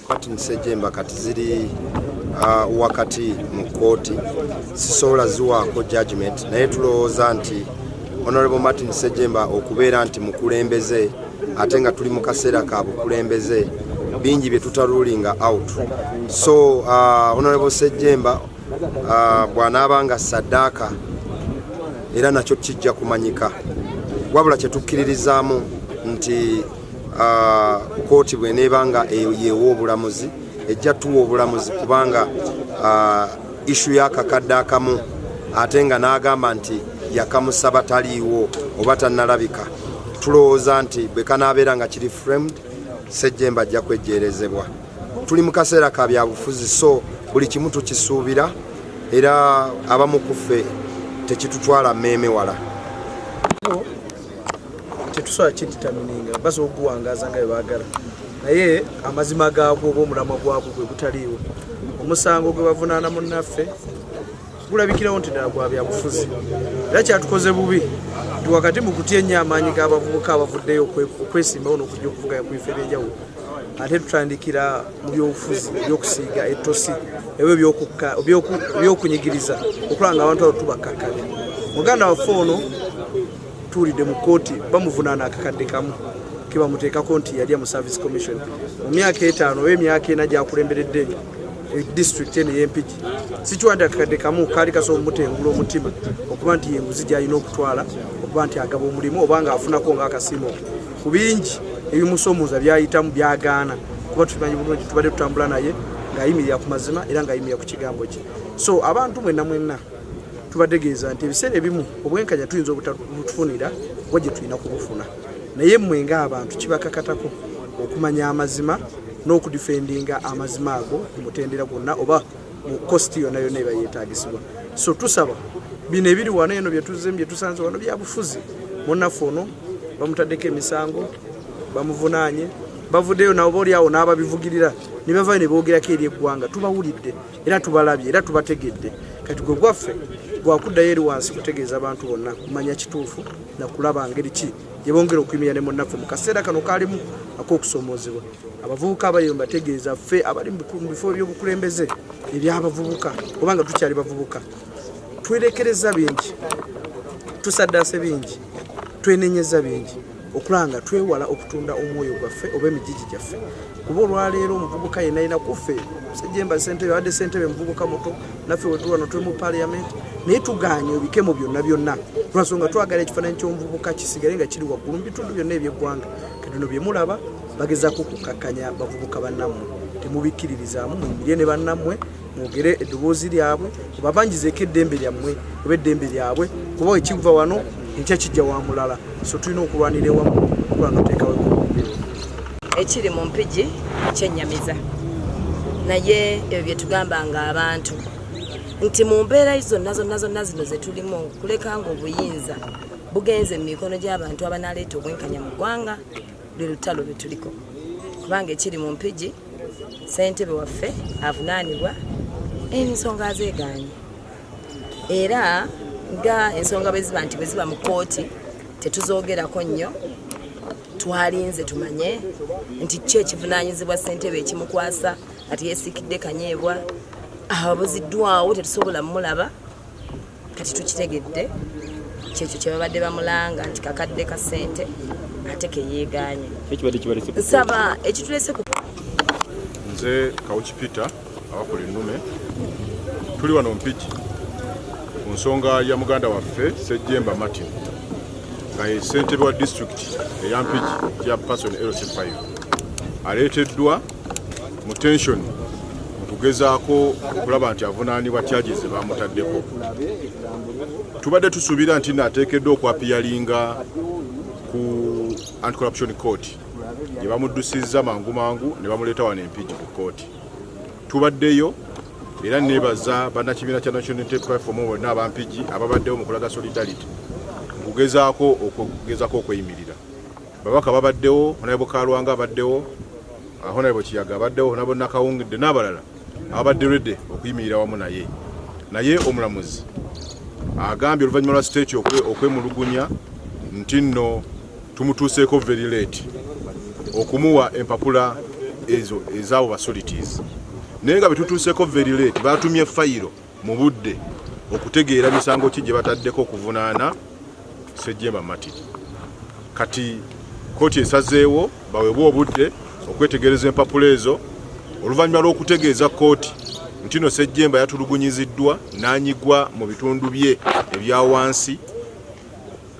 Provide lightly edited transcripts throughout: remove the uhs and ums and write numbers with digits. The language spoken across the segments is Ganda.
Martin Ssejjemba kati ziri wakati mu kooti sisobola ziwaako judgment naye tulowooza nti Honorable Martin Ssejjemba okubeera nti mukulembeze ate nga tuli mu kaseera ka bukulembeze bingi bye tutarulinga out. So Honorable Ssejjemba bw'anaabanga saddaaka era nakyo kijja kumanyika wabula kye tukkiririzaamu nti kooti bw'eneebanga yeewa obulamuzi ejja tuwa obulamuzi kubanga ishu y'akakadde akamu ate nga n'agamba nti yakamusaba taliiwo oba tannalabika. Tulowooza nti bwe kanaabeera nga kiri framed Ssejjemba ajja kwejjeerezebwa. Tuli mu kaseera ka byabufuzi so buli kimu tukisuubira era abamu ku ffe tekitutwala mmeeme wala. Tetusobola kiditamininga basobola okuwangaza nga bwe baagala naye amazima gaabwo oba omulamwa gwabwe bwe butaliiwo omusango gwe bavunaana munnaffe gulabikirawo nti ddala gwa byabufuzi era kyatukoze bubi nti wakati mu kutya ennyo amaanyi g'abavubuka abavuddeyo okwesimbawo n'okujja okuvuga ku bifo eby'enjawulo ate tutandikira mu byobufuzi ebyokusiiga ettosi ebyo ebyokunyigiriza okulaba nga abantu abo tubakkakkanya. Muganda waffe ono tuwulidde mu kooti bamuvunaana akakadde kamu ke bamuteekako nti yalya mu service commission mu myaka 5 oba emyaka 4 gyakulemberedde district eno y'Empigi. Sikiwa nti akakadde kamu kaali kasobola omutengula omutima okuba nti yenguzi gy'alina okutwala okuba nti agaba omulimu oba ng'afunako ng'akasiimo ku bingi ebimusomooza byayitamu byagaana kuba tumanyi bulungi tubadde tutambula naye ng'ayimirira ku mazima era ng'ayimirira ku kigambo kye. So abantu mwenna tubategeeza nti ebiseera ebimu obwenkanya tuyinza obutufunira wajje tulina kubufuna naye mmwe ng'abantu kibakakatako okumanya amazima n'okudifendinga amazima ago ku mutendera gwonna oba mu kosti yonna yonna eba yeetaagisibwa. So tusaba bino ebiri wano eno bye tusanze wano byabufuzi munnaffe ono bamutaddeko emisango bamuvunaanye bavuddeyo nabo boolyawo n'ababivugirira ne bavayo ne boogerako eri eggwanga tubawulidde era tubalabye era tubategedde kati gwe gwaffe gwakuddayo eri wansi kutegeeza abantu bonna kumanya kituufu nakulaba ngeri ki gye bongera okuyimirira ne munnaffe mu kaseera kano kaalimu ak'okusoomoozebwa. Abavubuka abayo mbategeeza ffe abali mu bifo by'obukulembeze eby'abavubuka obanga tukyali bavubuka twerekereza bingi tusaddaase bingi twenenyeza bingi okulanga twewala okutunda omwoyo gwaffe oba emijiji gyaffe kuba olwaleero omuvubuka yenna alina kuffe Ssejjemba ssentebe wadde ssentebe muvubuka muto naffe wetuwano tuli mu paalamenti naye tugaanye ebikemo byonna lwansonga twagala ekifaananyi ky'omuvubuka kisigale nga kiri waggulu mu bitundu byonna eby'eggwanga kati bino bye mulaba bagezaako okukakkanya bavubuka bannammwe temubikkiririzaamu muyimirire ne bannammwe mwogere eddoboozi lyabwe obabangizeeko eddembe lyammwe oba eddembe lyabwe kuba ekiva wano enkya kijja wa mulala. So tulina okulwanira ewamu okulwana oteekawo ekiri mu Mpigi kyennyamiza naye ebyo bye tugamba nga abantu nti mu mbeera zonna zino ze tulimu kuleka nga obuyinza bugenze mu mikono gy'abantu abanaleeta obwenkanya mu ggwanga lwe lutalo lwe tuliko kubanga ekiri mu mpigi ssentebe waffe avunaanibwa ensonga azeegaanye era nga ensonga bwe ziba nti bwe ziba mu kooti tetuzoogerako nnyo twalinze tumanye nti ki ekivunaanyizibwa ssentebe ekimukwasa ati yeesiikidde kanyeebwa ababuziddwawo tetusobola mmulaba kati tukitegedde kyekyo kye babadde bamulanga nti kakadde ka ssente ate keyeegaanye nsaba ekitulese ku nze Kawuki Peter abakola ennume tuli wano mpigi ku nsonga ya muganda waffe Ssejjemba Martin nga ye ssentebe wa disitulikiti eya Mpigi ya Person LC5 aleeteddwa mu tensioni okugezaako okulaba nti avunaanibwa charges ze bamutaddeko. Tubadde tusuubira nti naateekeddwa okwapiyalinga ku Anti-Corruption Court gye bamuddusizza mangu ne bamuleeta wano Mpigi ku kooti. Tubaddeyo era neebaza bannakibiina kya National Unity Platform bonna abampigi ababaddewo mu kulaga solidarity okugezaako okweyimirira. Babaka babaddewo, Honorable Kalwanga abaddewo, Honorable Kiyaga abaddewo, Honorable Nakawungidde n'abalala abadde redde okuyimirira wamu naye omulamuzi agambye oluvannyuma lwa state okwemulugunya nti nno tumutuuseeko very late okumuwa empapula ezo ez'abo basolities. Naye nga betutuuseeko very late batumye fayiro mu budde okutegeera misango ki gye bataddeko okuvunaana Ssejjemba Martin. Kati kooti esazeewo baweebwa obudde okwetegereza empapula ezo. Oluvannyuma lw'okutegeeza kooti nti no Ssejjemba yatulugunyiziddwa n'anyigwa mu bitundu bye ebya wansi,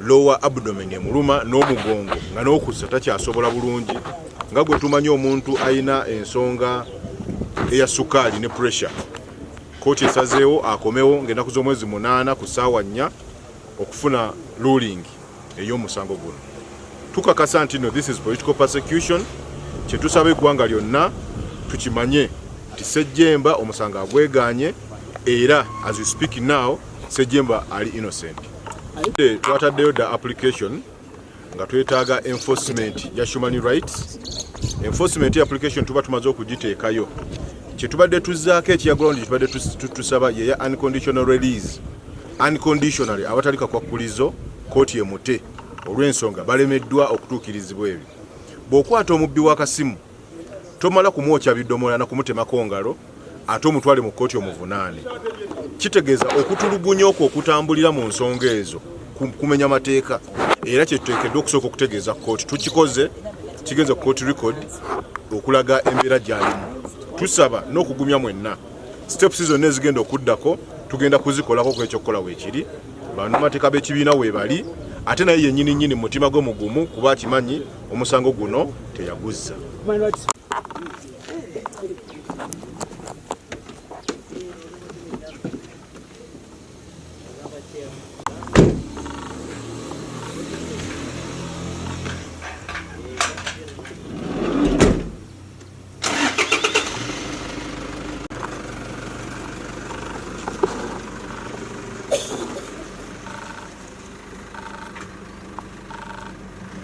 lower abdomen emuluma n'omugongo nga n'okussa takyasobola bulungi, nga gwe tumanyi omuntu ayina ensonga eya sukaali ne pressure. Kooti esazeewo akomewo ng'ennaku z'omwezi 8 ku ssaawa 4 okufuna ruling ey'omusango guno. Tukakasa nti no this is political persecution. Kye tusaba eggwanga lyonna tukimanye nti Ssejjemba omusango agwegaanye era as we speak now Ssejjemba ali innocent. Twataddeyo da application nga twetaaga enforcement ya human rights. Enforcement application tuba tumaze okugiteekayo. Kye tubadde tuzzaako ekiyagolondi tubadde tusaba ye ya unconditional release. Unconditionally abatalika kwakkulizo kooti emute olw'ensonga balemeddwa okutuukirizibwa ebyo. Bw'okwata omubbi w'akasimu tomala kumwokya bidomola na kumutemako ngalo ate omutwale mu kooti omuvunaane. Kitegeeza okutulugunya okwo okutambulira mu nsonga ezo kumenya mateeka era kye tuteekeddwa okusooka okutegeeza kooti tukikoze kigenze ku kooti record okulaga embeera gy'alimu. Tusaba n'okugumya mwenna steps zonna ezigenda okuddako tugenda kuzikolako ku ekyokukola weekiri bannamateeka b'ekibiina weebali ate naye yennyini mutima gwe mugumu kuba akimanyi omusango guno teyaguzza.